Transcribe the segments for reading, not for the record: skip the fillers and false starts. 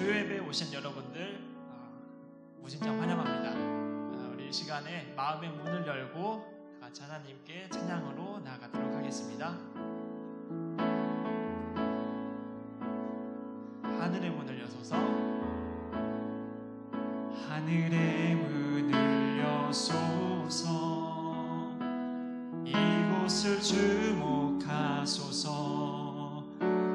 교회에 오신 여러분들 무진장 환영합니다. 우리 이 시간에 마음의 문을 열고 다 같이 하나님께 찬양으로 나아가도록 하겠습니다. 하늘의 문을 여소서. 하늘의 문을 여소서. 이곳을 주목하소서.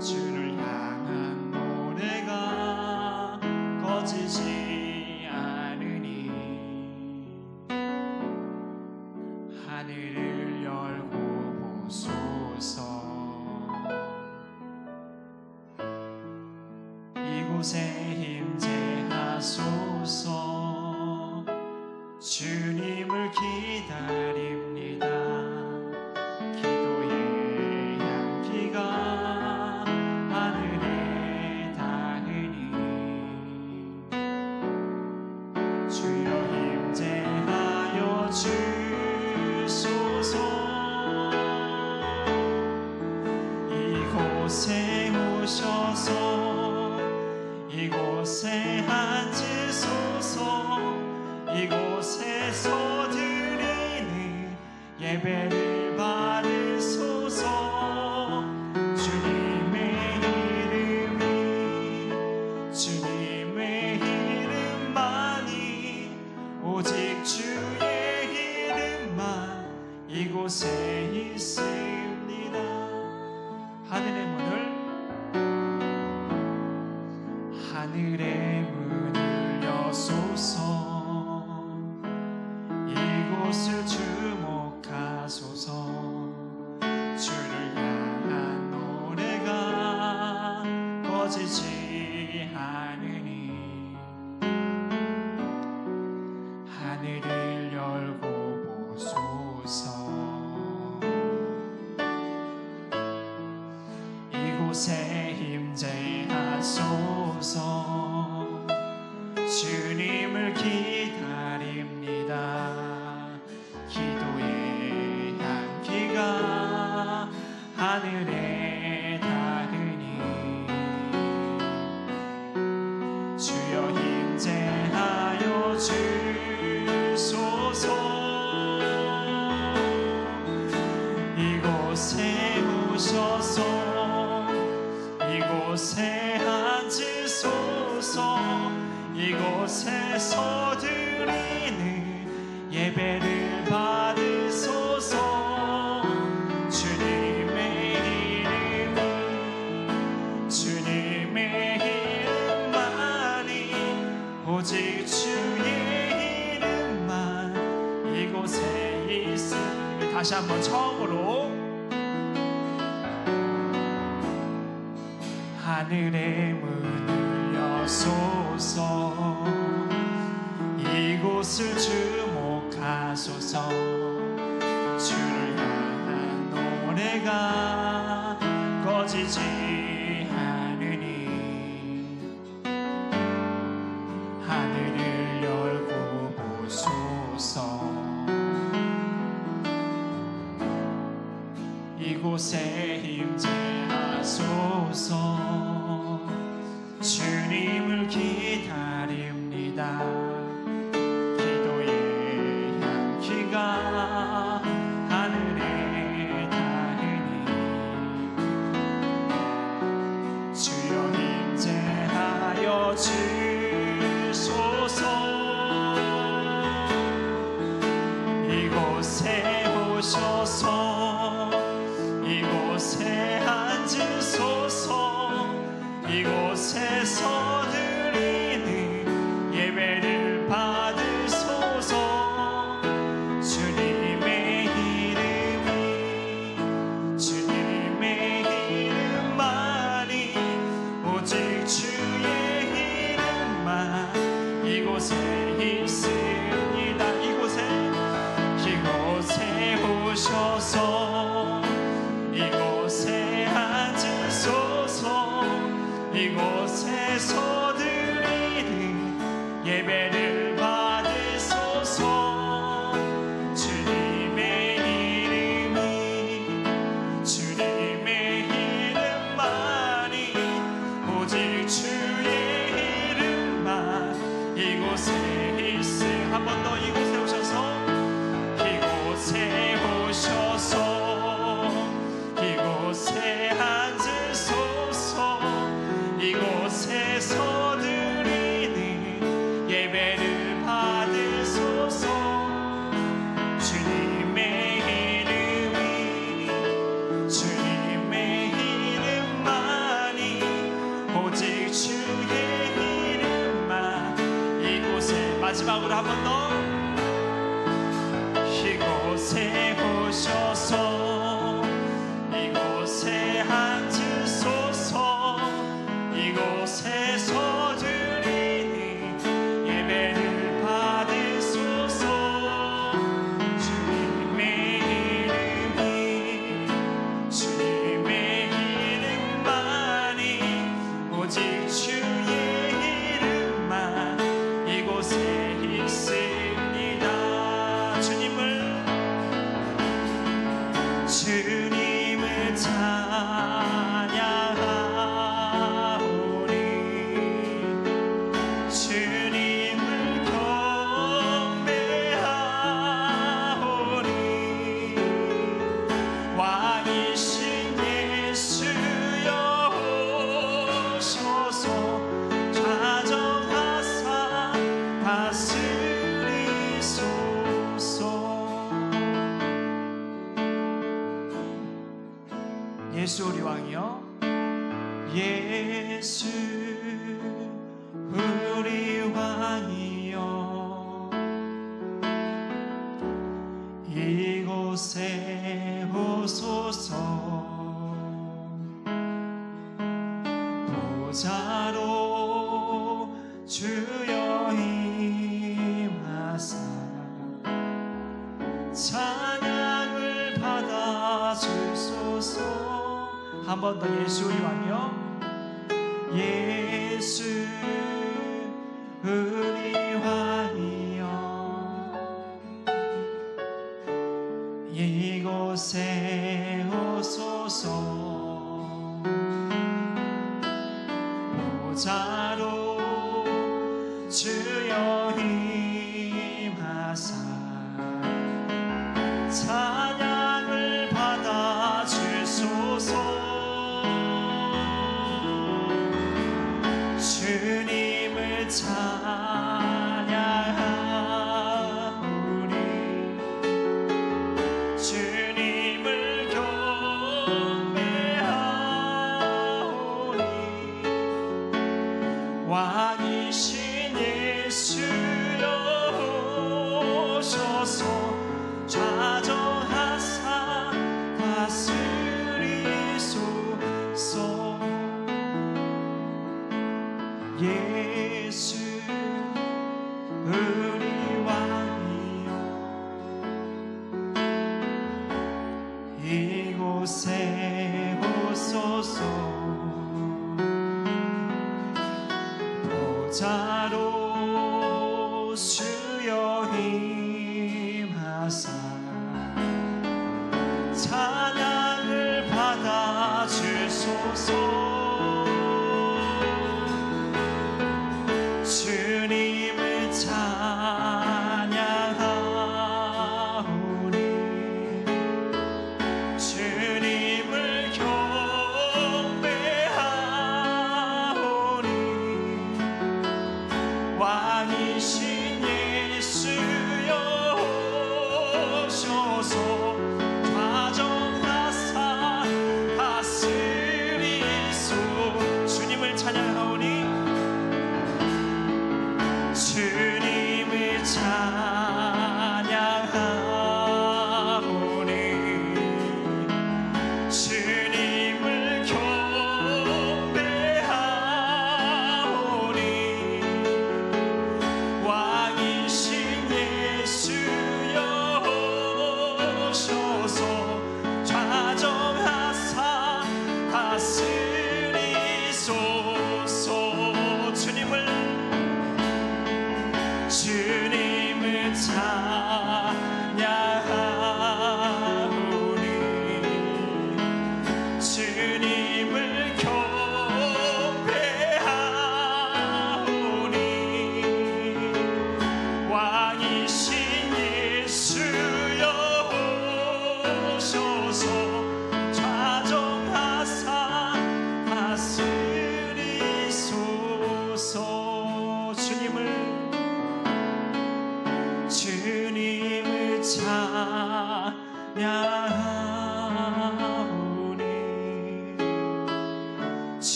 주를 향한 노래가 꺼지지 않으니 하늘을 열고 보소서. 이곳에 임재하소서. 주님을 기다립니다. 기도의 향기가 하늘에 닿으니 주여 임재하여 주소서. 이곳에 오셔서 이곳에 앉으소서. 이곳에서 드리는 예배를 받으소서. 주님의 이름만이 오직 주의 이름만 이곳에 있습니다. 하늘의 문을 여소서. 이곳을 주목하소서. 주를 향한 노래가 꺼지지 않으니 하늘을 열고 보소서. 이곳에 임재하소서. 주님을 기다립니다. 기도의 향기가 하늘에 닿으니 주여 임재하여 주소서. 이곳에 오셔서 이곳에 앉으소서. 이곳에서 드리는 예배를 받으소서. 주님의 이름만이 오직 주의 이름만 이곳에 있으니. 다시 한번 처음으로. 하늘의 문을 여소서. 이곳을 주목하소서. 주를 향한 노래가 꺼지지 않으니 하늘을 열고 보소서. 이곳에 임재하소서. 주님을 기다립니다. 기도의 향기가 하늘에 닿으니 주여 임재하여 주소서. 이곳에 오셔서 이곳에 앉으소서. 이곳에서 드리는 예배를 받으소서. 주님의 이름만이 오직 주의 이름만 이곳에 있습니다. 이곳에 오셔서 이곳에 앉으소서. 이곳에서 드리는 예배를 받으소서. 주님의 이름만이 오직 주의 한 번 더 이곳에 오셔서 이곳에 오셔서 이곳에 앉으소서 이곳에서 드리는 예배를 받으소서 주님의 이름만이 오직 주의 이름만 이곳에 마지막으로 한 번 더 이곳에 오셔서 이곳에 앉으소서 이곳에서 드리는 예배를 받으소서 주님의 이름만이 오직 주의 이름만 이곳에 있습니다. 주님을 찬양하오니 주님을 경배하오니 왕이신 예수여 오셔서 좌정하사 다스리소서. 예수 우리 왕이여 예수 우리 왕이여 이곳에 오소서 보좌로 주여 임하사 찬양을 받아주소서. 한 번 더 예수 우리 왕이여 예수 우리 왕이여 이곳에 오소서 보좌로 주여 임하사 찬양을 받아주소서. 주님을 찬양하오니 주님을 경배하오니 왕이신 예수여 오셔서 좌정하사 다스리소서. 예수 우리 왕이여 이곳에 오소서 보좌로 주여 임하사 찬양을 받아주소서. 주님을 찬양하오니 주님을 경배하오니 왕이신 예수여 오셔서 좌정하사 다스리소서.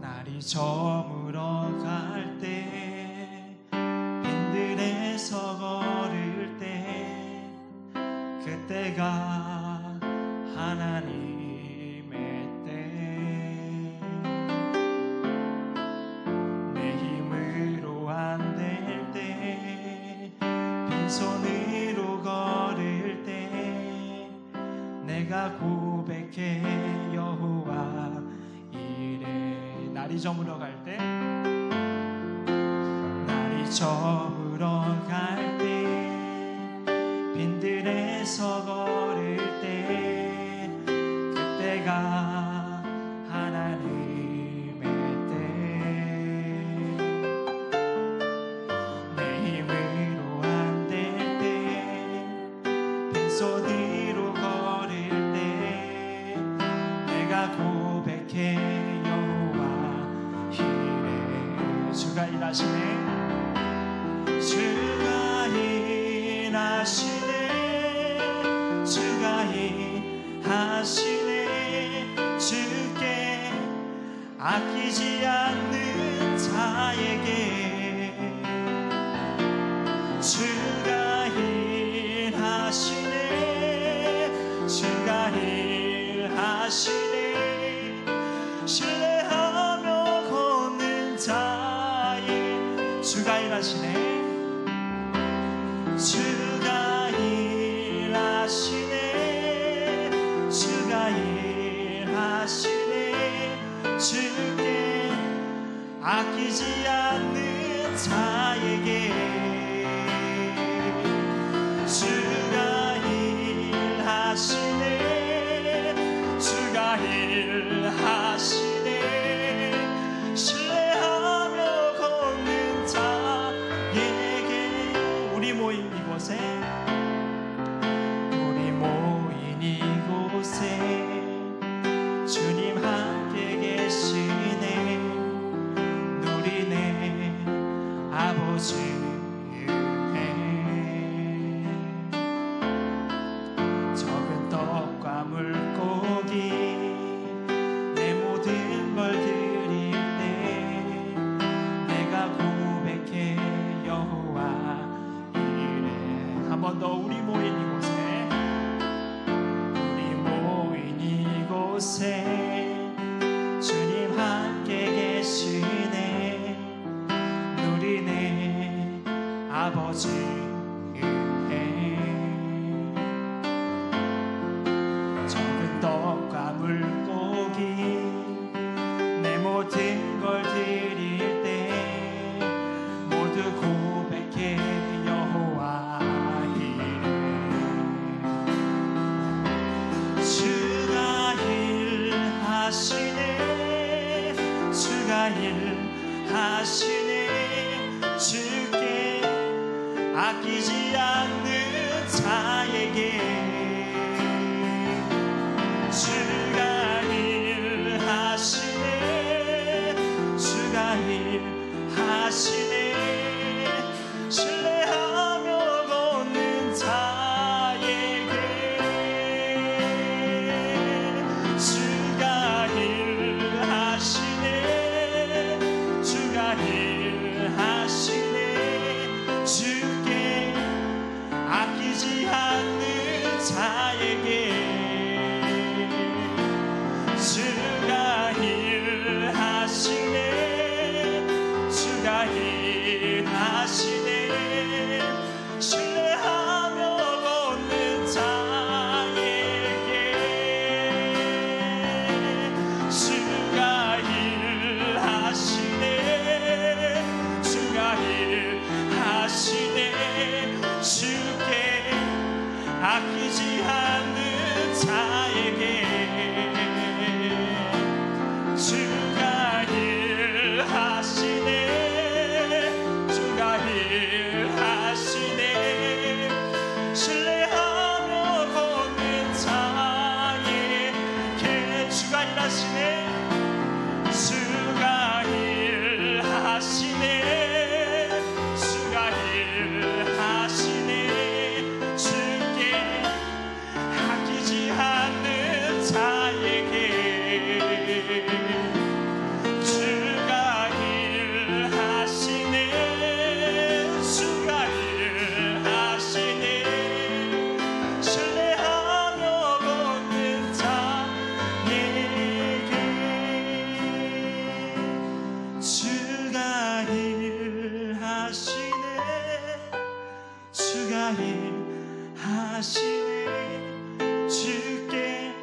날이 저물어 갈 때 빈들에서 걸을 때 그때가 하나님의 때 내 힘으로 안 될 때 빈손으로 걸을 때 내가 고백해 여호와 이래 날이 저물어 갈 때 날이 저물어 갈 때 빈들에서 걸을 때 그때가 하나님의 때 내 힘으로 안 될 때 빈손으로 걸을 때 내가 고백해 주가 일하시네 주가 일하시네 주가 일하시네 주께 아끼지 않는 자에게 주가 일하시네 주가 일하시네 신뢰하며 걷는 자 주가 일하시네 주가 일하시네 주가 일하시네 주께 아끼지 않는 자에게 주가 일하시네 주가 일하시네 신뢰하며 걷는 자에게 우리 모인 이곳에 주님 함께 계시네 누리네 아버지 은혜 적은 떡과 물고기 내 모든 걸 드릴 때 내가 고백해 여호와 이래 한 번 더 우리 모인 이곳에 주님 함께 계시네 누리네 아버지 은혜 적은 떡과 물고기 내 모든 걸 드릴 때 모두 고백해 여호와 이래 주가 일하시네 주가 일하시네 주께 아끼지 않는 자에게 주가 일하시네 주가 일하시네 신뢰하며 걷는 자에게 주가 일하시네 주가 일하시네 주께 아끼지 않는 자에게 주가 일하시네 주가 일하시네 신뢰하며 걷는 자에게 주가 일하시네 주가 일하시네 주께 아끼지 않는 자에게 주가 일하시네 주가 일하시네 주가 일하시네 주가 일하시네 주께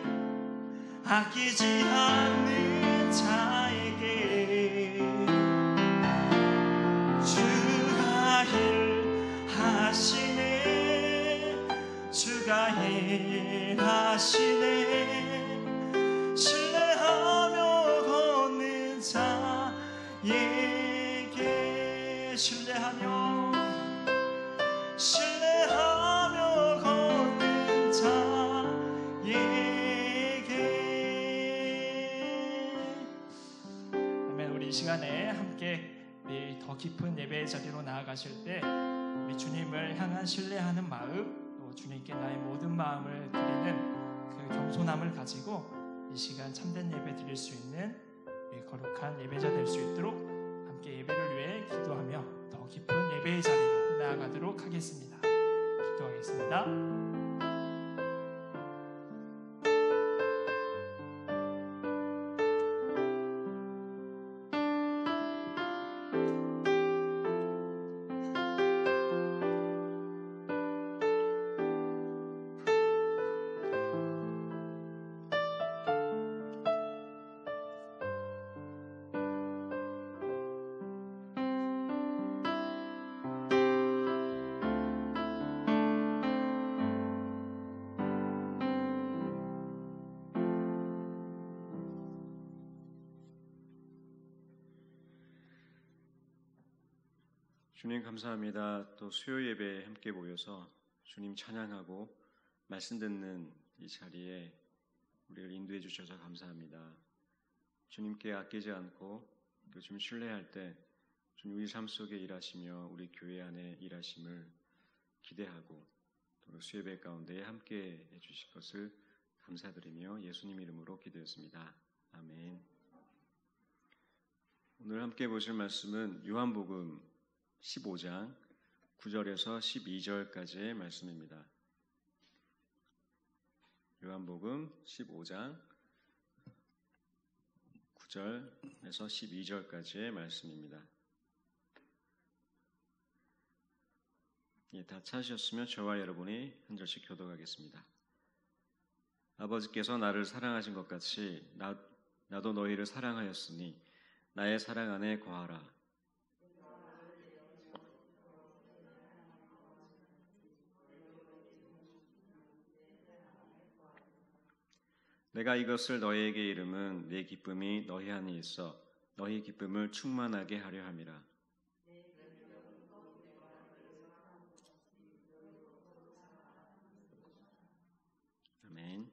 아끼지 않는 자에게 주가 일하시네 주가 일하시네 신뢰하며 걷는 자에게 신뢰하며 걷는 자에게 아멘. 우리 이 시간에 함께 더 깊은 예배의 자리로 나아가실 때 우리 주님을 향한 신뢰하는 마음 또 주님께 나의 모든 마음을 드리는 그 겸손함을 가지고 이 시간 참된 예배 드릴 수 있는 거룩한 예배자 될 수 있도록 함께 예배를 위해 기도하며 더 깊은 예배의 자리로 나아가도록 하겠습니다. 기도하겠습니다. 주님 감사합니다. 또 수요 예배에 함께 모여서 주님 찬양하고 말씀 듣는 이 자리에 우리를 인도해 주셔서 감사합니다. 주님께 아끼지 않고 또 주님 신뢰할 때 주님 우리 삶 속에 일하시며 우리 교회 안에 일하심을 기대하고 또 수요 예배 가운데 함께 해주실 것을 감사드리며 예수님 이름으로 기도했습니다. 아멘. 오늘 함께 보실 말씀은 요한복음 15장 9절에서 12절까지의 말씀입니다. 요한복음 15장 9절에서 12절까지의 말씀입니다. 다 찾으셨으면 저와 여러분이 한 절씩 교독하겠습니다. 아버지께서 나를 사랑하신 것 같이 나도 너희를 사랑하였으니 나의 사랑 안에 거하라. 내가 이것을 너희에게 이름은 내 기쁨이 너희 안에 있어 너희 기쁨을 충만하게 하려 함이라. 아멘.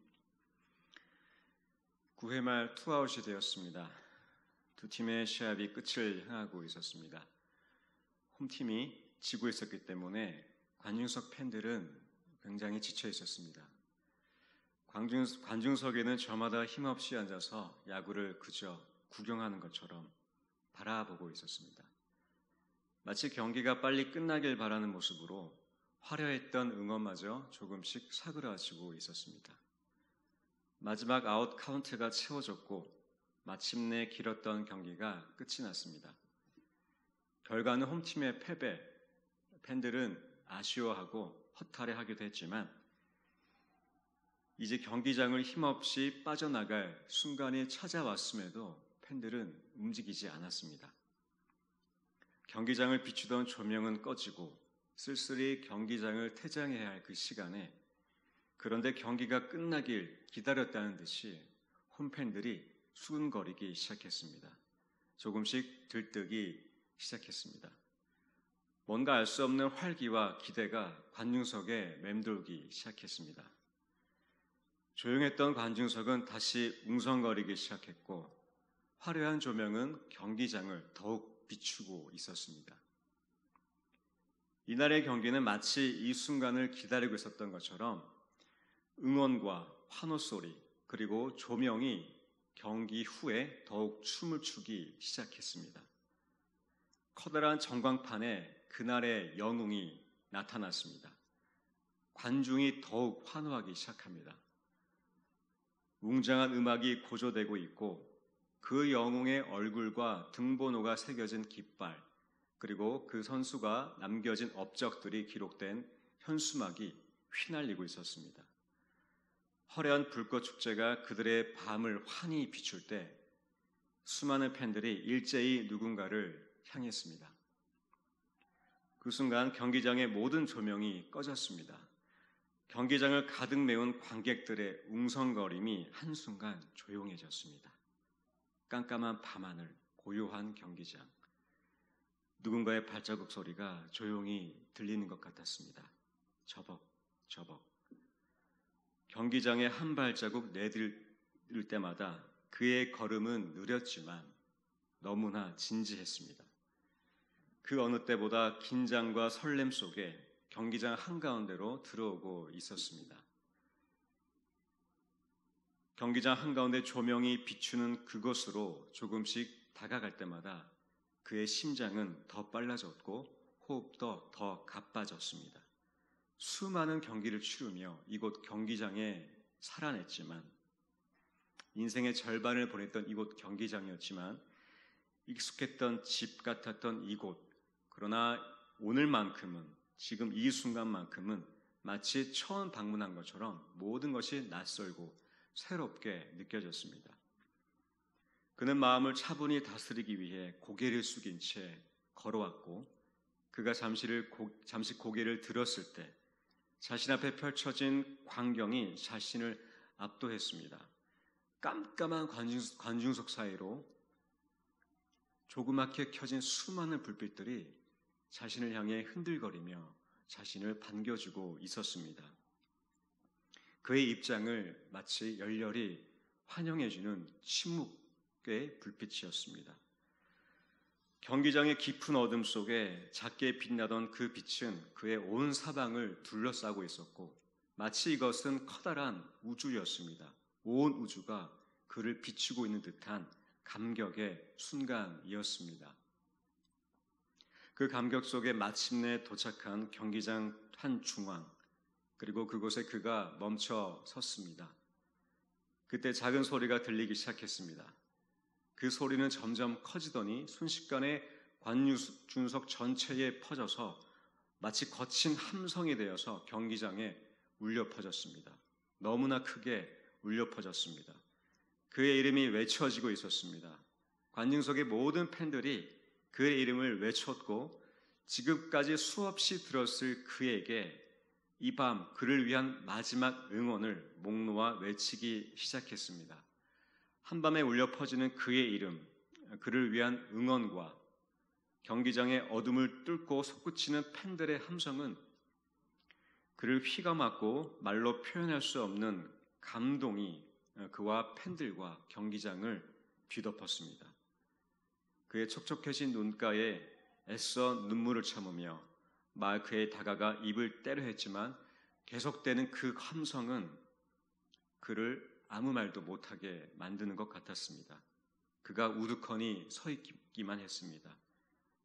9회 말 투아웃이 되었습니다. 두 팀의 시합이 끝을 향하고 있었습니다. 홈팀이 지고 있었기 때문에 관중석 팬들은 굉장히 지쳐 있었습니다. 관중석에는 저마다 힘없이 앉아서 야구를 그저 구경하는 것처럼 바라보고 있었습니다. 마치 경기가 빨리 끝나길 바라는 모습으로 화려했던 응원마저 조금씩 사그라지고 있었습니다. 마지막 아웃 카운트가 채워졌고 마침내 길었던 경기가 끝이 났습니다. 결과는 홈팀의 패배, 팬들은 아쉬워하고 허탈해하기도 했지만 이제 경기장을 힘없이 빠져나갈 순간이 찾아왔음에도 팬들은 움직이지 않았습니다. 경기장을 비추던 조명은 꺼지고 쓸쓸히 경기장을 퇴장해야 할 그 시간에 그런데 경기가 끝나길 기다렸다는 듯이 홈팬들이 수근거리기 시작했습니다. 조금씩 들뜨기 시작했습니다. 뭔가 알 수 없는 활기와 기대가 관중석에 맴돌기 시작했습니다. 조용했던 관중석은 다시 웅성거리기 시작했고 화려한 조명은 경기장을 더욱 비추고 있었습니다. 이날의 경기는 마치 이 순간을 기다리고 있었던 것처럼 응원과 환호 소리 그리고 조명이 경기 후에 더욱 춤을 추기 시작했습니다. 커다란 전광판에 그날의 영웅이 나타났습니다. 관중이 더욱 환호하기 시작합니다. 웅장한 음악이 고조되고 있고 그 영웅의 얼굴과 등번호가 새겨진 깃발 그리고 그 선수가 남겨진 업적들이 기록된 현수막이 휘날리고 있었습니다. 화려한 불꽃 축제가 그들의 밤을 환히 비출 때 수많은 팬들이 일제히 누군가를 향했습니다. 그 순간 경기장의 모든 조명이 꺼졌습니다. 경기장을 가득 메운 관객들의 웅성거림이 한순간 조용해졌습니다. 깜깜한 밤하늘, 고요한 경기장. 누군가의 발자국 소리가 조용히 들리는 것 같았습니다. 저벅저벅. 경기장에 한 발자국 내딜 때마다 그의 걸음은 느렸지만 너무나 진지했습니다. 그 어느 때보다 긴장과 설렘 속에 경기장 한가운데로 들어오고 있었습니다. 경기장 한가운데 조명이 비추는 그곳으로 조금씩 다가갈 때마다 그의 심장은 더 빨라졌고 호흡도 더 가빠졌습니다. 수많은 경기를 치르며 이곳 경기장에 살아냈지만 인생의 절반을 보냈던 이곳 경기장이었지만 익숙했던 집 같았던 이곳, 그러나 오늘만큼은, 지금 이 순간만큼은 마치 처음 방문한 것처럼 모든 것이 낯설고 새롭게 느껴졌습니다. 그는 마음을 차분히 다스리기 위해 고개를 숙인 채 걸어왔고 그가 잠시 고개를 들었을 때 자신 앞에 펼쳐진 광경이 자신을 압도했습니다. 깜깜한 관중석 사이로 조그맣게 켜진 수많은 불빛들이 자신을 향해 흔들거리며 자신을 반겨주고 있었습니다. 그의 입장을 마치 열렬히 환영해주는 침묵의 불빛이었습니다. 경기장의 깊은 어둠 속에 작게 빛나던 그 빛은 그의 온 사방을 둘러싸고 있었고 마치 이것은 커다란 우주였습니다. 온 우주가 그를 비추고 있는 듯한 감격의 순간이었습니다. 그 감격 속에 마침내 도착한 경기장 한 중앙, 그리고 그곳에 그가 멈춰 섰습니다. 그때 작은 소리가 들리기 시작했습니다. 그 소리는 점점 커지더니 순식간에 관중석 전체에 퍼져서 마치 거친 함성이 되어서 경기장에 울려 퍼졌습니다. 너무나 크게 울려 퍼졌습니다. 그의 이름이 외쳐지고 있었습니다. 관중석의 모든 팬들이 그의 이름을 외쳤고 지금까지 수없이 들었을 그에게 이 밤 그를 위한 마지막 응원을 목 놓아 외치기 시작했습니다. 한밤에 울려 퍼지는 그의 이름, 그를 위한 응원과 경기장의 어둠을 뚫고 솟구치는 팬들의 함성은 그를 휘감았고 말로 표현할 수 없는 감동이 그와 팬들과 경기장을 뒤덮었습니다. 그의 촉촉해진 눈가에 애써 눈물을 참으며 마이크에 다가가 입을 때려 했지만 계속되는 그 함성은 그를 아무 말도 못하게 만드는 것 같았습니다. 그가 우두커니 서 있기만 했습니다.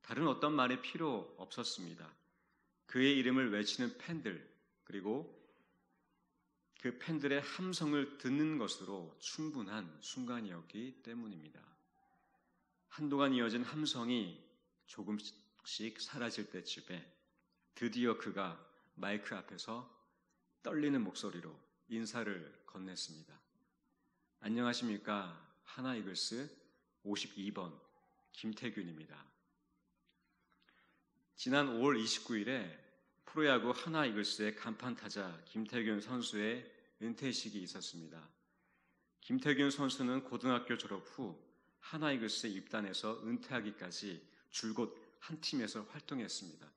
다른 어떤 말이 필요 없었습니다. 그의 이름을 외치는 팬들, 그리고 그 팬들의 함성을 듣는 것으로 충분한 순간이었기 때문입니다. 한동안 이어진 함성이 조금씩 사라질 때쯤에 드디어 그가 마이크 앞에서 떨리는 목소리로 인사를 건넸습니다. 안녕하십니까? 하나이글스 52번 김태균입니다. 지난 5월 29일에 프로야구 하나이글스의 간판타자 김태균 선수의 은퇴식이 있었습니다. 김태균 선수는 고등학교 졸업 후 하나이글스에 입단해서 은퇴하기까지 줄곧 한 팀에서 활동했습니다.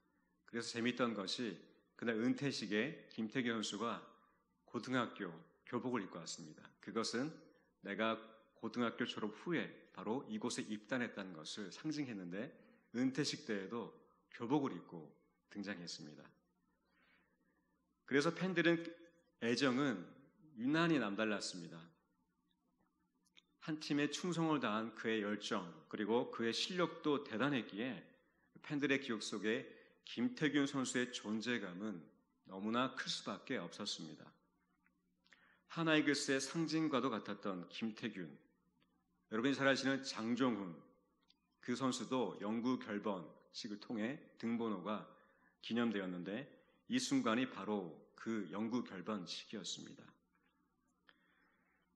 그래서 재밌던 것이 그날 은퇴식에 김태균 선수가 고등학교 교복을 입고 왔습니다. 그것은 내가 고등학교 졸업 후에 바로 이곳에 입단했다는 것을 상징했는데 은퇴식 때에도 교복을 입고 등장했습니다. 그래서 팬들은 애정은 유난히 남달랐습니다. 한 팀에 충성을 다한 그의 열정 그리고 그의 실력도 대단했기에 팬들의 기억 속에 김태균 선수의 존재감은 너무나 클 수밖에 없었습니다. 하나이글스의 상징과도 같았던 김태균, 여러분이 잘 아시는 장종훈, 그 선수도 영구 결번식을 통해 등번호가 기념되었는데 이 순간이 바로 그 영구 결번식이었습니다.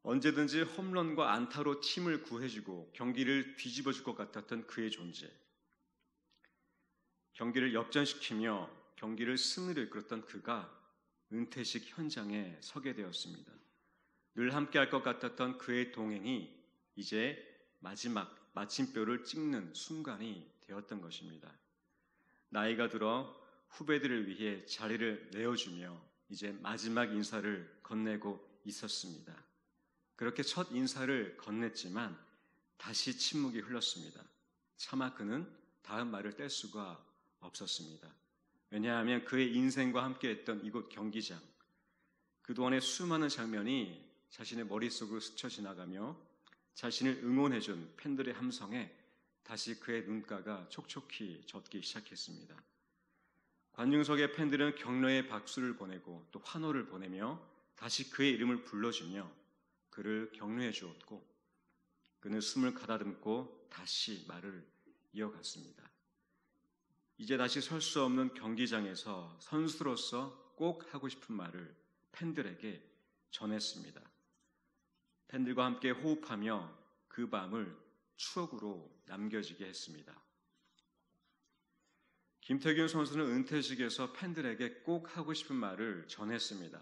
언제든지 홈런과 안타로 팀을 구해주고 경기를 뒤집어줄 것 같았던 그의 존재, 경기를 역전시키며 경기를 승리로 이끌었던 그가 은퇴식 현장에 서게 되었습니다. 늘 함께할 것 같았던 그의 동행이 이제 마지막 마침표를 찍는 순간이 되었던 것입니다. 나이가 들어 후배들을 위해 자리를 내어주며 이제 마지막 인사를 건네고 있었습니다. 그렇게 첫 인사를 건넸지만 다시 침묵이 흘렀습니다. 차마 그는 다음 말을 뗄 수가 없었습니다. 왜냐하면 그의 인생과 함께했던 이곳 경기장, 그동안의 수많은 장면이 자신의 머릿속으로 스쳐 지나가며 자신을 응원해준 팬들의 함성에 다시 그의 눈가가 촉촉히 젖기 시작했습니다. 관중석의 팬들은 격려의 박수를 보내고 또 환호를 보내며 다시 그의 이름을 불러주며 그를 격려해 주었고 그는 숨을 가다듬고 다시 말을 이어갔습니다. 이제 다시 설 수 없는 경기장에서 선수로서 꼭 하고 싶은 말을 팬들에게 전했습니다. 팬들과 함께 호흡하며 그 밤을 추억으로 남겨지게 했습니다. 김태균 선수는 은퇴식에서 팬들에게 꼭 하고 싶은 말을 전했습니다.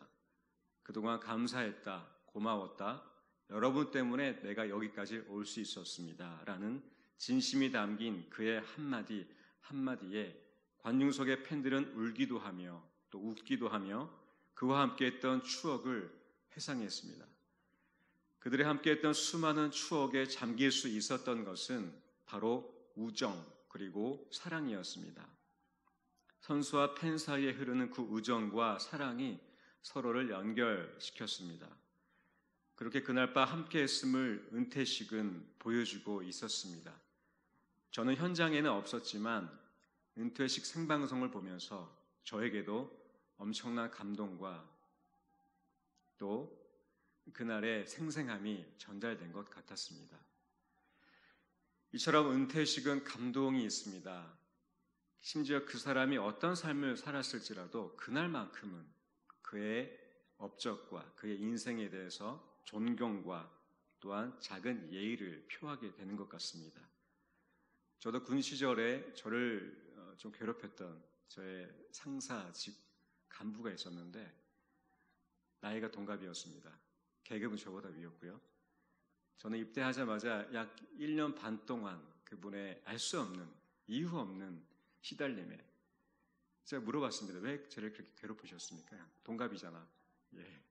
그동안 감사했다, 고마웠다, 여러분 때문에 내가 여기까지 올 수 있었습니다. 라는 진심이 담긴 그의 한마디 한마디에 관중석의 팬들은 울기도 하며 또 웃기도 하며 그와 함께했던 추억을 회상했습니다. 그들이 함께했던 수많은 추억에 잠길 수 있었던 것은 바로 우정 그리고 사랑이었습니다. 선수와 팬 사이에 흐르는 그 우정과 사랑이 서로를 연결시켰습니다. 그렇게 그날 밤 함께했음을 은퇴식은 보여주고 있었습니다. 저는 현장에는 없었지만 은퇴식 생방송을 보면서 저에게도 엄청난 감동과 또 그날의 생생함이 전달된 것 같았습니다. 이처럼 은퇴식은 감동이 있습니다. 심지어 그 사람이 어떤 삶을 살았을지라도 그날만큼은 그의 업적과 그의 인생에 대해서 존경과 또한 작은 예의를 표하게 되는 것 같습니다. 저도 군 시절에 저를 좀 괴롭혔던 저의 상사 직 간부가 있었는데 나이가 동갑이었습니다. 계급은 저보다 위였고요. 저는 입대하자마자 약 1년 반 동안 그분의 알 수 없는 이유 없는 시달림에 제가 물어봤습니다. 왜 저를 그렇게 괴롭히셨습니까? 동갑이잖아.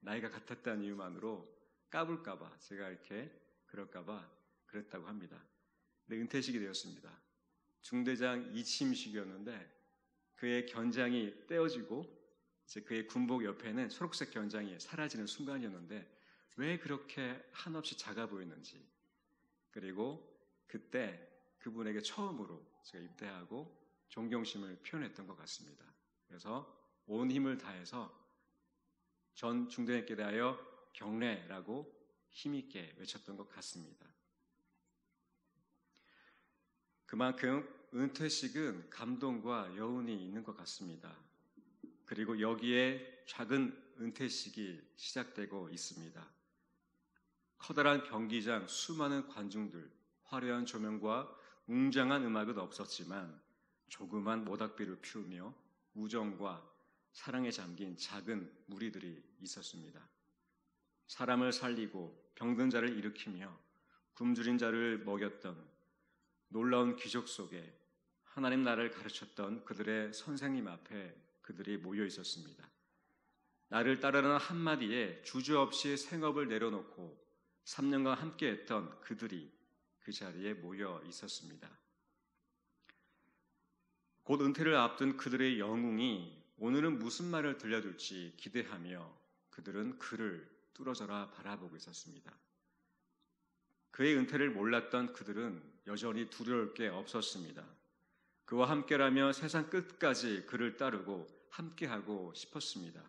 나이가 같았다는 이유만으로 까불까봐 제가 이렇게 그럴까봐 그랬다고 합니다. 근데 은퇴식이 되었습니다. 중대장 이침식이었는데 그의 견장이 떼어지고 이제 그의 군복 옆에는 초록색 견장이 사라지는 순간이었는데 왜 그렇게 한없이 작아 보였는지, 그리고 그때 그분에게 처음으로 제가 입대하고 존경심을 표현했던 것 같습니다. 그래서 온 힘을 다해서 전 중대장께 대하여 경례라고 힘있게 외쳤던 것 같습니다. 그만큼 은퇴식은 감동과 여운이 있는 것 같습니다. 그리고 여기에 작은 은퇴식이 시작되고 있습니다. 커다란 경기장, 수많은 관중들, 화려한 조명과 웅장한 음악은 없었지만 조그만 모닥불을 피우며 우정과 사랑에 잠긴 작은 무리들이 있었습니다. 사람을 살리고 병든 자를 일으키며 굶주린 자를 먹였던 놀라운 기적 속에 하나님 나라를 가르쳤던 그들의 선생님 앞에 그들이 모여 있었습니다. 나를 따르라는 한마디에 주저없이 생업을 내려놓고 3년간 함께했던 그들이 그 자리에 모여 있었습니다. 곧 은퇴를 앞둔 그들의 영웅이 오늘은 무슨 말을 들려줄지 기대하며 그들은 그를 뚫어져라 바라보고 있었습니다. 그의 은퇴를 몰랐던 그들은 여전히 두려울 게 없었습니다. 그와 함께라며 세상 끝까지 그를 따르고 함께하고 싶었습니다.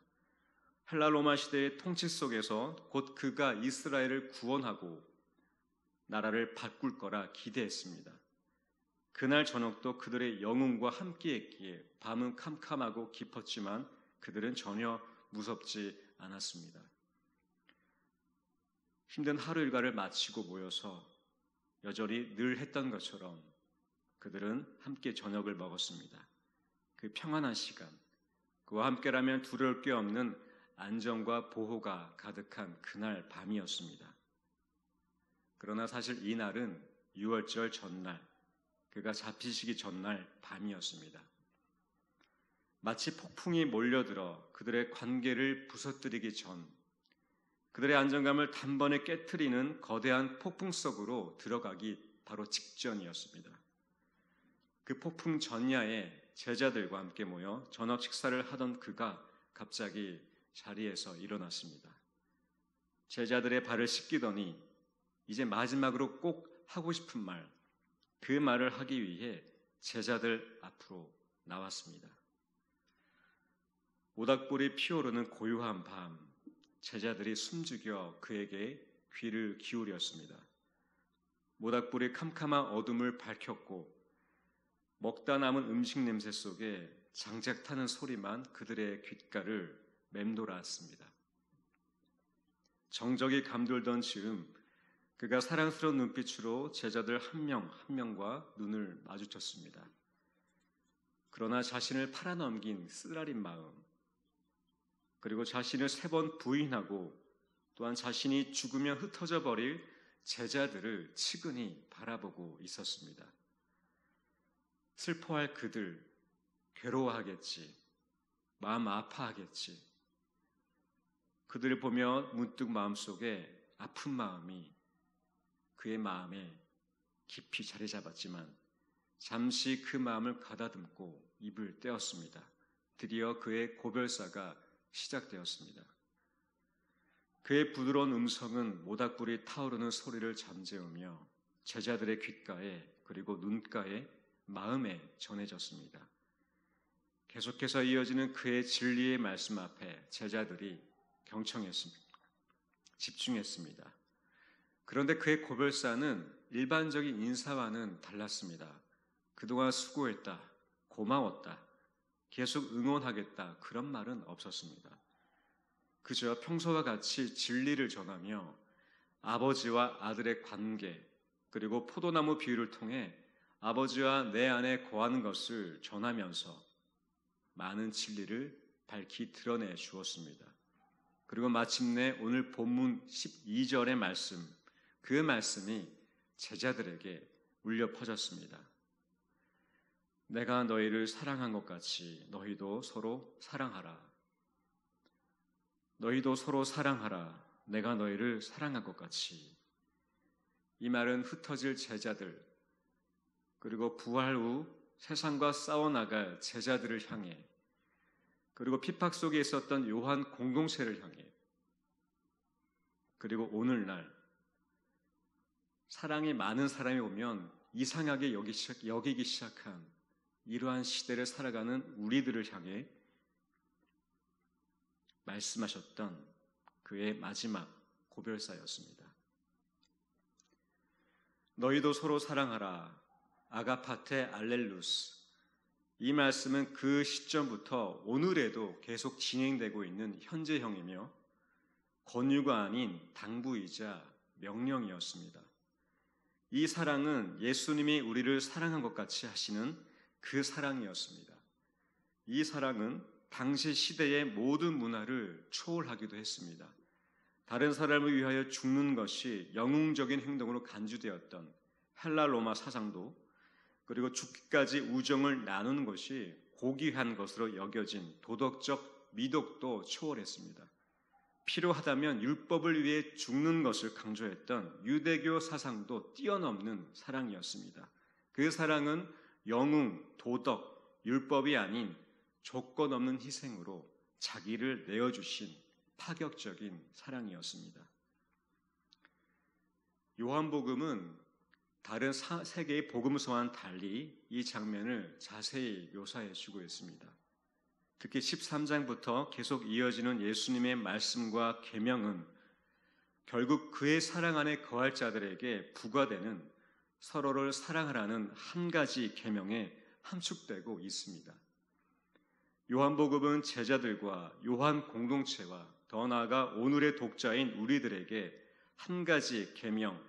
헬라 로마 시대의 통치 속에서 곧 그가 이스라엘을 구원하고 나라를 바꿀 거라 기대했습니다. 그날 저녁도 그들의 영웅과 함께했기에 밤은 캄캄하고 깊었지만 그들은 전혀 무섭지 않았습니다. 힘든 하루 일과를 마치고 모여서 여전히 늘 했던 것처럼 그들은 함께 저녁을 먹었습니다. 그 평안한 시간, 그와 함께라면 두려울 게 없는 안정과 보호가 가득한 그날 밤이었습니다. 그러나 사실 이날은 유월절 전날, 그가 잡히시기 전날 밤이었습니다. 마치 폭풍이 몰려들어 그들의 관계를 부서뜨리기 전, 그들의 안정감을 단번에 깨트리는 거대한 폭풍 속으로 들어가기 바로 직전이었습니다. 그 폭풍 전야에 제자들과 함께 모여 저녁 식사를 하던 그가 갑자기 자리에서 일어났습니다. 제자들의 발을 씻기더니 이제 마지막으로 꼭 하고 싶은 말, 그 말을 하기 위해 제자들 앞으로 나왔습니다. 모닥불이 피어오르는 고요한 밤, 제자들이 숨죽여 그에게 귀를 기울였습니다. 모닥불이 캄캄한 어둠을 밝혔고 먹다 남은 음식 냄새 속에 장작 타는 소리만 그들의 귓가를 맴돌았습니다. 정적이 감돌던 즈음 그가 사랑스러운 눈빛으로 제자들 한 명 한 명과 눈을 마주쳤습니다. 그러나 자신을 팔아넘긴 쓰라린 마음, 그리고 자신을 3번 부인하고 또한 자신이 죽으면 흩어져 버릴 제자들을 측은히 바라보고 있었습니다. 슬퍼할 그들, 괴로워하겠지, 마음 아파하겠지. 그들을 보며 문득 마음속에 아픈 마음이 그의 마음에 깊이 자리 잡았지만 잠시 그 마음을 가다듬고 입을 떼었습니다. 드디어 그의 고별사가 시작되었습니다. 그의 부드러운 음성은 모닥불이 타오르는 소리를 잠재우며 제자들의 귓가에 그리고 눈가에 마음에 전해졌습니다. 계속해서 이어지는 그의 진리의 말씀 앞에 제자들이 경청했습니다. 집중했습니다. 그런데 그의 고별사는 일반적인 인사와는 달랐습니다. 그동안 수고했다, 고마웠다, 계속 응원하겠다 그런 말은 없었습니다. 그저 평소와 같이 진리를 전하며 아버지와 아들의 관계 그리고 포도나무 비유를 통해 아버지와 내 안에 거하는 것을 전하면서 많은 진리를 밝히 드러내 주었습니다. 그리고 마침내 오늘 본문 12절의 말씀, 그 말씀이 제자들에게 울려 퍼졌습니다. 내가 너희를 사랑한 것 같이 너희도 서로 사랑하라. 너희도 서로 사랑하라. 내가 너희를 사랑한 것 같이. 이 말은 흩어질 제자들, 그리고 부활 후 세상과 싸워나갈 제자들을 향해, 그리고 핍박 속에 있었던 요한 공동체를 향해, 그리고 오늘날 사랑이 많은 사람이 오면 이상하게 여기기 시작한 이러한 시대를 살아가는 우리들을 향해 말씀하셨던 그의 마지막 고별사였습니다. 너희도 서로 사랑하라. 아가파테 알렐루스. 이 말씀은 그 시점부터 오늘에도 계속 진행되고 있는 현재형이며 권유가 아닌 당부이자 명령이었습니다. 이 사랑은 예수님이 우리를 사랑한 것 같이 하시는 그 사랑이었습니다. 이 사랑은 당시 시대의 모든 문화를 초월하기도 했습니다. 다른 사람을 위하여 죽는 것이 영웅적인 행동으로 간주되었던 헬라 로마 사상도, 그리고 죽기까지 우정을 나누는 것이 고귀한 것으로 여겨진 도덕적 미덕도 초월했습니다. 필요하다면 율법을 위해 죽는 것을 강조했던 유대교 사상도 뛰어넘는 사랑이었습니다. 그 사랑은 영웅, 도덕, 율법이 아닌 조건 없는 희생으로 자기를 내어주신 파격적인 사랑이었습니다. 요한복음은 다른 세 개의 복음서와는 달리 이 장면을 자세히 묘사해 주고 있습니다. 특히 13장부터 계속 이어지는 예수님의 말씀과 계명은 결국 그의 사랑 안에 거할 자들에게 부과되는 서로를 사랑하라는 한 가지 계명에 함축되고 있습니다. 요한복음은 제자들과 요한 공동체와 더 나아가 오늘의 독자인 우리들에게 한 가지 계명,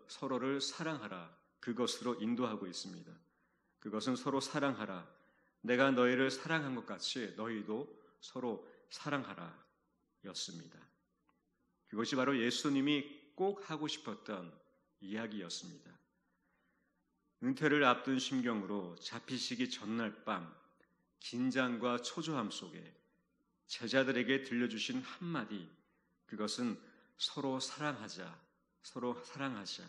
서로를 사랑하라, 그것으로 인도하고 있습니다. 그것은 서로 사랑하라, 내가 너희를 사랑한 것 같이 너희도 서로 사랑하라 였습니다. 그것이 바로 예수님이 꼭 하고 싶었던 이야기였습니다. 은퇴를 앞둔 심경으로 잡히시기 전날 밤 긴장과 초조함 속에 제자들에게 들려주신 한마디, 그것은 서로 사랑하자, 서로 사랑하자.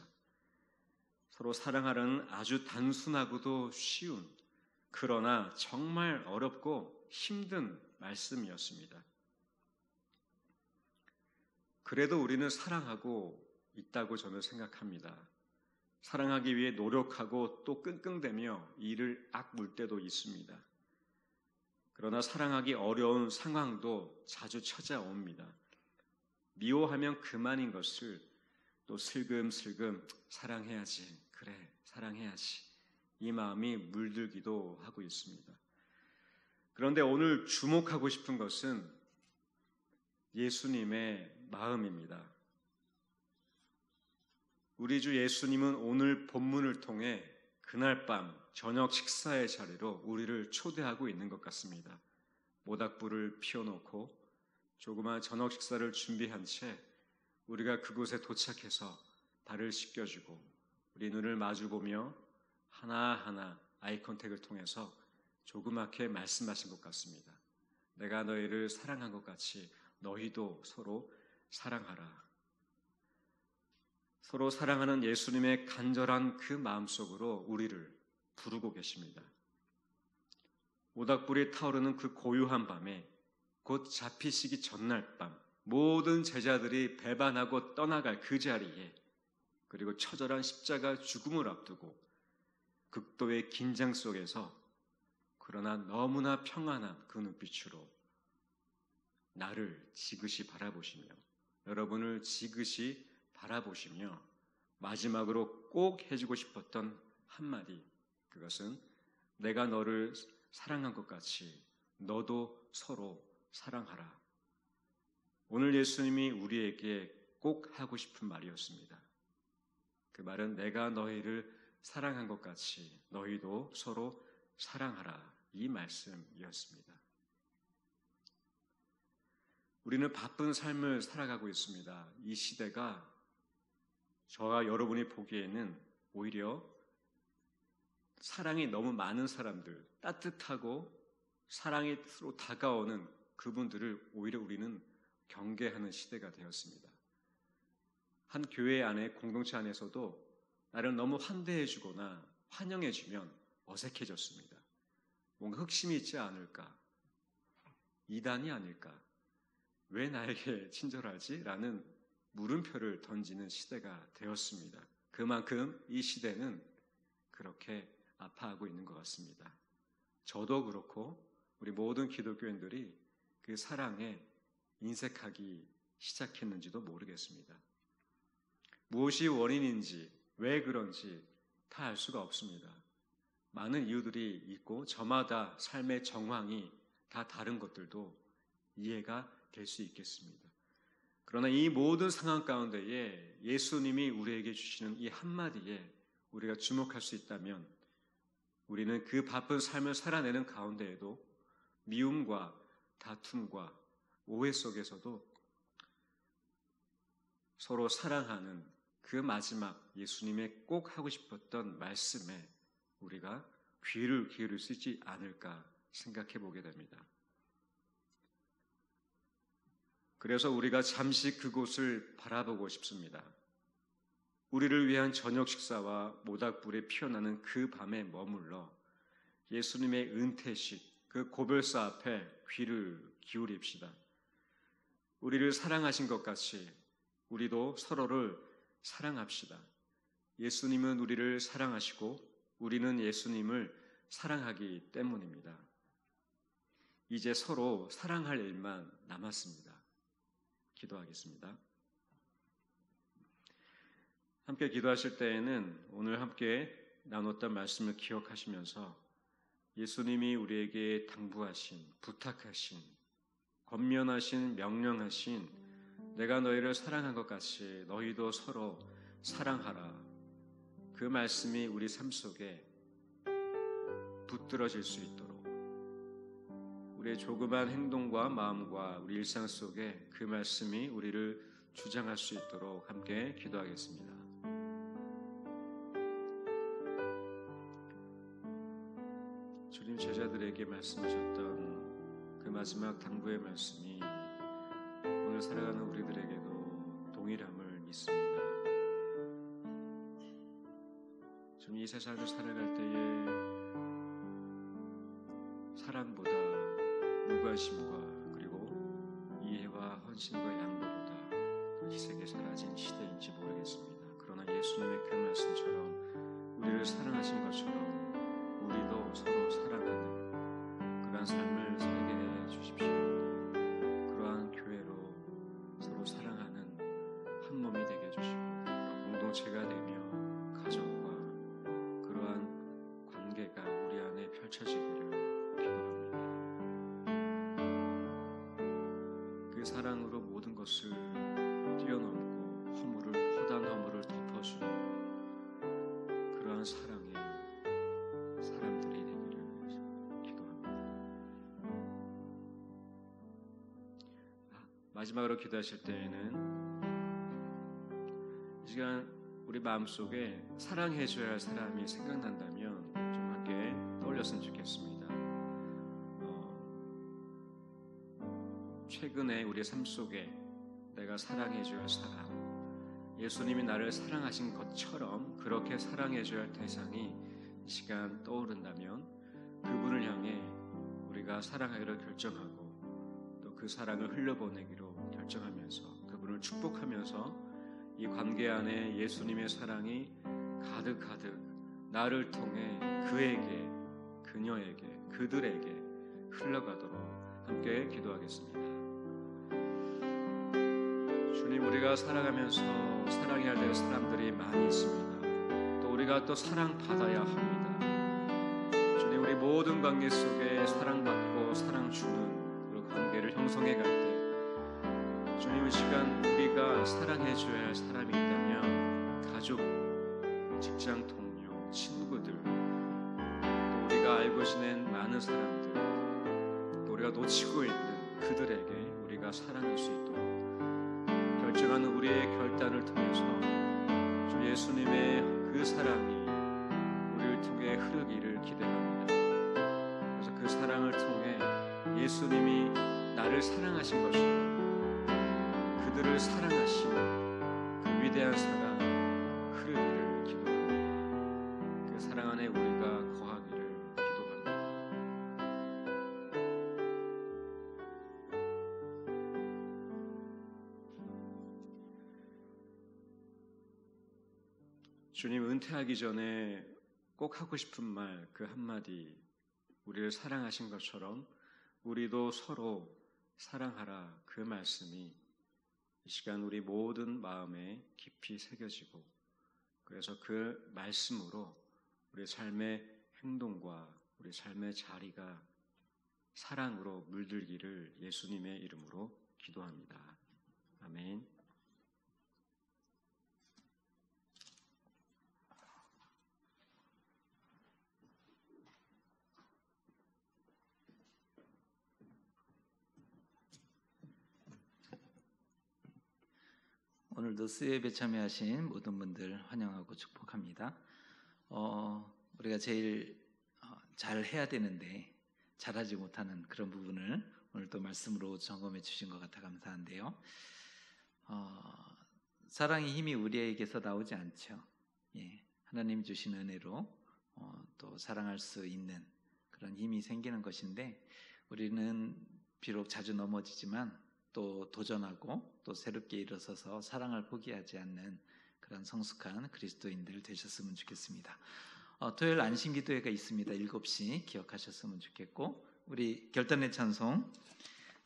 서로 사랑하라는 아주 단순하고도 쉬운, 그러나 정말 어렵고 힘든 말씀이었습니다. 그래도 우리는 사랑하고 있다고 저는 생각합니다. 사랑하기 위해 노력하고 또 끙끙대며 이를 악물 때도 있습니다. 그러나 사랑하기 어려운 상황도 자주 찾아옵니다. 미워하면 그만인 것을 또 슬금슬금 사랑해야지, 그래 사랑해야지, 이 마음이 물들기도 하고 있습니다. 그런데 오늘 주목하고 싶은 것은 예수님의 마음입니다. 우리 주 예수님은 오늘 본문을 통해 그날 밤 저녁 식사의 자리로 우리를 초대하고 있는 것 같습니다. 모닥불을 피워놓고 조그마한 저녁 식사를 준비한 채 우리가 그곳에 도착해서 발을 씻겨주고 우리 눈을 마주보며 하나하나 아이 컨택을 통해서 조그맣게 말씀하신 것 같습니다. 내가 너희를 사랑한 것 같이 너희도 서로 사랑하라. 서로 사랑하는 예수님의 간절한 그 마음속으로 우리를 부르고 계십니다. 모닥불이 타오르는 그 고요한 밤에 곧 잡히시기 전날 밤 모든 제자들이 배반하고 떠나갈 그 자리에, 그리고 처절한 십자가 죽음을 앞두고 극도의 긴장 속에서 그러나 너무나 평안한 그 눈빛으로 나를 지그시 바라보시며 여러분을 지그시 바라보시며 마지막으로 꼭 해주고 싶었던 한마디, 그것은 내가 너를 사랑한 것 같이 너도 서로 사랑하라. 오늘 예수님이 우리에게 꼭 하고 싶은 말이었습니다. 그 말은 내가 너희를 사랑한 것 같이 너희도 서로 사랑하라, 이 말씀이었습니다. 우리는 바쁜 삶을 살아가고 있습니다. 이 시대가 저와 여러분이 보기에는 오히려 사랑이 너무 많은 사람들, 따뜻하고 사랑이 서로 다가오는 그분들을 오히려 우리는 경계하는 시대가 되었습니다. 한 교회 안에, 공동체 안에서도 나를 너무 환대해주거나 환영해주면 어색해졌습니다. 뭔가 흑심이 있지 않을까? 이단이 아닐까? 왜 나에게 친절하지? 라는 물음표를 던지는 시대가 되었습니다. 그만큼 이 시대는 그렇게 아파하고 있는 것 같습니다. 저도 그렇고 우리 모든 기독교인들이 그 사랑에 인색하기 시작했는지도 모르겠습니다. 무엇이 원인인지, 왜 그런지 다 알 수가 없습니다. 많은 이유들이 있고 저마다 삶의 정황이 다 다른 것들도 이해가 될 수 있겠습니다. 그러나 이 모든 상황 가운데에 예수님이 우리에게 주시는 이 한마디에 우리가 주목할 수 있다면 우리는 그 바쁜 삶을 살아내는 가운데에도 미움과 다툼과 오해 속에서도 서로 사랑하는 그 마지막 예수님의 꼭 하고 싶었던 말씀에 우리가 귀를 기울일 수 있지 않을까 생각해 보게 됩니다. 그래서 우리가 잠시 그곳을 바라보고 싶습니다. 우리를 위한 저녁 식사와 모닥불에 피어나는 그 밤에 머물러 예수님의 은퇴식, 그 고별사 앞에 귀를 기울입시다. 우리를 사랑하신 것 같이 우리도 서로를 사랑합시다. 예수님은 우리를 사랑하시고 우리는 예수님을 사랑하기 때문입니다. 이제 서로 사랑할 일만 남았습니다. 기도하겠습니다. 함께 기도하실 때에는 오늘 함께 나눴던 말씀을 기억하시면서 예수님이 우리에게 당부하신, 부탁하신, 권면하신, 명령하신 내가 너희를 사랑한 것 같이 너희도 서로 사랑하라. 그 말씀이 우리 삶 속에 붙들어질 수 있도록 우리의 조그만 행동과 마음과 우리 일상 속에 그 말씀이 우리를 주장할 수 있도록 함께 기도하겠습니다. 주님 제자들에게 말씀하셨던 그 마지막 당부의 말씀이 오늘 살아가는 우리들에게도 동일함을 믿습니다. 주님 이 세상을 살아갈 때에 사랑보다 무관심과 그리고 이해와 헌신과 양보보다 희생이 사라진 시대인지 모르겠습니다. 그러나 예수님의 그 말씀처럼 우리를 사랑하신 것처럼 우리도 서로 사랑하는 그러한 삶을 살게 해 주십시오. 그러한 교회로 서로 사랑하는 한 몸이 되게 해주시고 공동체가 되며 가정과 그러한 관계가 우리 안에 펼쳐지기를 기도합니다. 그 사랑으로 모든 것을 뛰어넘고 허물을, 허다한 허물을 덮어주는 그러한 사랑의 사람들이 되기를 기도합니다. 마지막으로 기도하실 때에는 이 시간 우리 마음속에 사랑해줘야 할 사람이 생각난다면 좀 함께 떠올렸으면 좋겠습니다. 최근에 우리의 삶 속에 내가 사랑해줘야 할 사람, 예수님이 나를 사랑하신 것처럼 그렇게 사랑해줘야 할 대상이 이 시간 떠오른다면 그분을 향해 우리가 사랑하기로 결정하고 또 그 사랑을 흘려보내기로 결정하면서 그분을 축복하면서 이 관계 안에 예수님의 사랑이 가득가득 나를 통해 그에게, 그녀에게, 그들에게 흘러가도록 함께 기도하겠습니다. 주님, 우리가 살아가면서 사랑해야 될 사람들이 많이 있습니다. 또 우리가 또 사랑받아야 합니다. 주님, 우리 모든 관계 속에 사랑받고 사랑 주는 그 관계를 형성해 갈 때 주님, 이 시간 우리가 사랑해줘야 할 사람이 있다면 가족, 직장 동료, 친구들, 또 우리가 알고 지낸 많은 사람들, 또 우리가 놓치고 있는 그들에게 우리가 사랑할 수 있도록 결정하는 우리의 결단을 통해서 주 예수님의 그 사랑이 우리를 통해 흐르기를 기대합니다. 그래서 그 사랑을 통해 예수님이 나를 사랑하신 것처럼 그들을 사랑하신 그 위대한 사랑 흐르기를 기도합니다. 그 사랑 안에 우리가 거하기를 기도합니다. 주님, 은퇴하기 전에 꼭 하고 싶은 말 그 한마디, 우리를 사랑하신 것처럼 우리도 서로 사랑하라, 그 말씀이 이 시간 우리 모든 마음에 깊이 새겨지고 그래서 그 말씀으로 우리 삶의 행동과 우리 삶의 자리가 사랑으로 물들기를 예수님의 이름으로 기도합니다. 아멘. 오늘도 수요예배 참여하신 모든 분들 환영하고 축복합니다. 우리가 제일 잘 해야 되는데 잘하지 못하는 그런 부분을 오늘 또 말씀으로 점검해 주신 것 같아 감사한데요. 사랑의 힘이 우리에게서 나오지 않죠. 예, 하나님 주신 은혜로 또 사랑할 수 있는 그런 힘이 생기는 것인데 우리는 비록 자주 넘어지지만 또 도전하고 또 새롭게 일어서서 사랑을 포기하지 않는 그런 성숙한 그리스도인들 되셨으면 좋겠습니다. 토요일 안심기도회가 있습니다. 7시 기억하셨으면 좋겠고 우리 결단의 찬송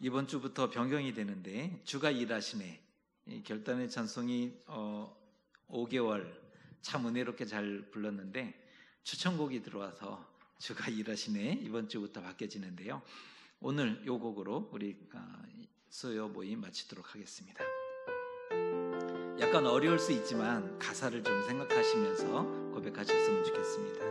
이번 주부터 변경이 되는데 주가 일하시네. 이 결단의 찬송이 5개월 참 은혜롭게 잘 불렀는데 추천곡이 들어와서 주가 일하시네 이번 주부터 바뀌어지는데요. 오늘 요 곡으로 우리 수요 모임 마치도록 하겠습니다. 약간 어려울 수 있지만 가사를 좀 생각하시면서 고백하셨으면 좋겠습니다.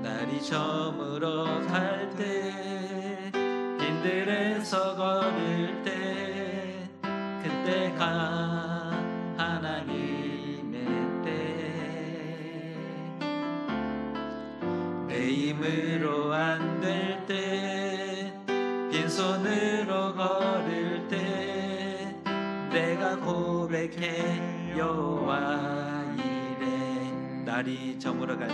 날이 저물어 갈 때 빈들에서 걸을 때 그때가 하나님의 때 내 힘으로 안 될 때 빈손으로 걸을 때 내가 고백해 여호와 이래 날이 저물어 갈 때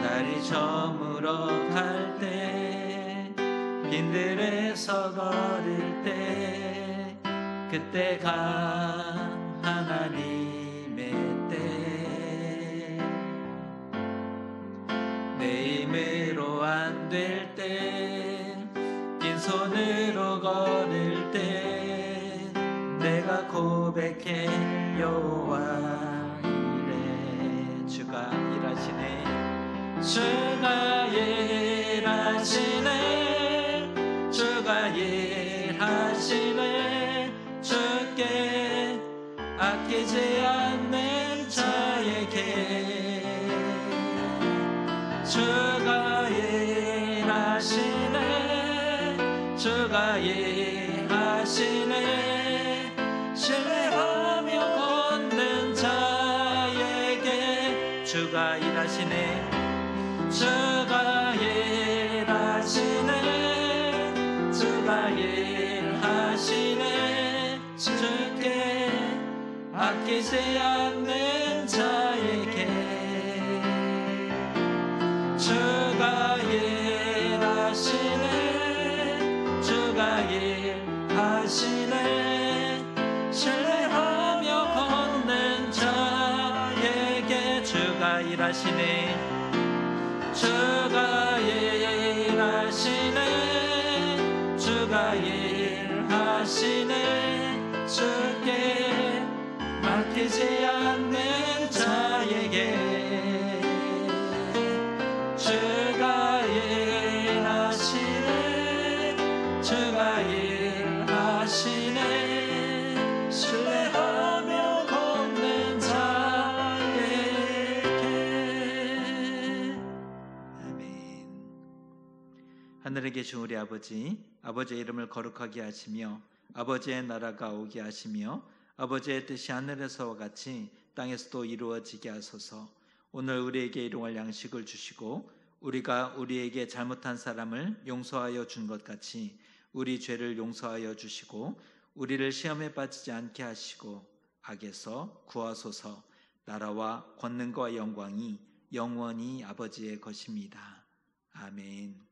날이 저물어 갈 때 빈들에서 걸을 때 그때가 하나님의 때 내 힘으로 안 될 때 빈손으로 걸을 때 내가 고백해 여호와 이래 주가 일하시네 주가 일하시네 주가 일하시네 주께 아끼지 않는 자에게 주가 일하시네 주가 일하시네 신뢰하며 걷는 자에게 주가 일하시네 주가 일하시네 주가 일하시네 주께 아끼지 않는 자에게 주가 일하시네 주가 일하시네 신뢰하며 걷는 자에게 주가 일하시네 주가 일하시네 주가 일하시네 주께 맡기지 않는 자에게 주가 일하시네 주가 일하시네 신뢰하며 걷는 자에게 아멘. 하늘에 계신 우리 아버지, 아버지의 이름을 거룩하게 하시며 아버지의 나라가 오게 하시며 아버지의 뜻이 하늘에서와 같이 땅에서도 이루어지게 하소서. 오늘 우리에게 일용할 양식을 주시고 우리가 우리에게 잘못한 사람을 용서하여 준 것 같이 우리 죄를 용서하여 주시고 우리를 시험에 빠지지 않게 하시고 악에서 구하소서. 나라와 권능과 영광이 영원히 아버지의 것입니다. 아멘.